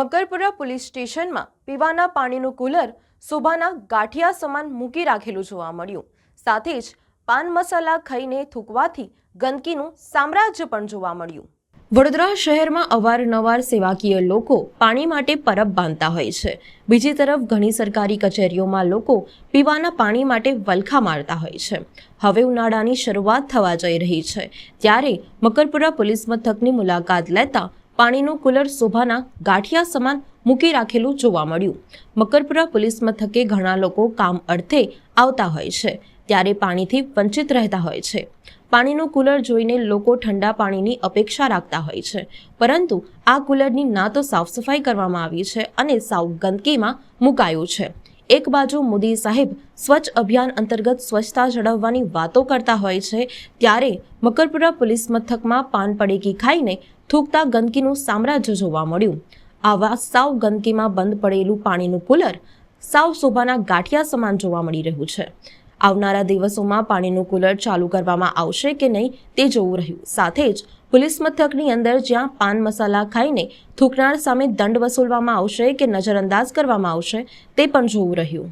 Makarpura police સ્ટેશનમાં પીવાના પાણીનું કુલર શોભાના ગાંઠિયા સમાન મૂકી રાખેલું જોવા મળ્યું। સાથે જ પાન મસાલા ખાઈને થૂંકવાથી ગંદકીનું સામ્રાજ્ય પણ જોવા મળ્યું। વડોદરા શહેરમાં અવારનવાર સેવાકીય લોકો પાણી માટે પરબ બાંધતા હોય છે। બીજી તરફ ઘણી સરકારી કચેરીઓમાં લોકો પીવાના પાણી માટે વલખા મારતા હોય છે। હવે ઉનાળાની શરૂઆત થવા જઈ રહી છે, ત્યારે મકરપુરા પોલીસ મથકની મુલાકાત લેતા પાણીનું કુલર શોભાના ગાંઠિયા સમાન મૂકી રાખેલું જોવા મળ્યું। મકરપુરા પોલીસ મથકે ઘણા લોકો કામ અર્થે આવતા હોય છે, ત્યારે પાણીથી વંચિત રહેતા હોય છે। પાણીનું કુલર જોઈને લોકો ઠંડા પાણીની અપેક્ષા રાખતા હોય છે, પરંતુ આ કુલરની ના તો સાફ સફાઈ કરવામાં આવી છે અને સાવ ગંદકીમાં મુકાયું છે। એક બાજુ મોદી સાહેબ સ્વચ્છ અભિયાન અંતર્ગત સ્વચ્છતા જાળવવાની વાતો કરતા હોય છે, ત્યારે મકરપુરા પોલીસ મથકમાં પાન પડીકી ખાઈને થૂંકતા ગંદકીનું સામ્રાજ્ય જોવા મળ્યું। આવા સાવ ગંદકીમાં બંધ પડેલું પાણીનું કુલર સાવ શોભાના ગાંઠિયા સમાન જોવા મળી રહ્યું છે। આવનારા દિવસોમાં પાણીનું કુલર ચાલુ કરવામાં આવશે કે નહીં તે જોવું રહ્યું। સાથે જ પોલીસ મથકની અંદર જ્યાં પાન મસાલા ખાઈને થૂંકનાર સામે દંડ વસૂલવામાં આવશે કે નજરઅંદાજ કરવામાં આવશે તે પણ જોવું રહ્યું।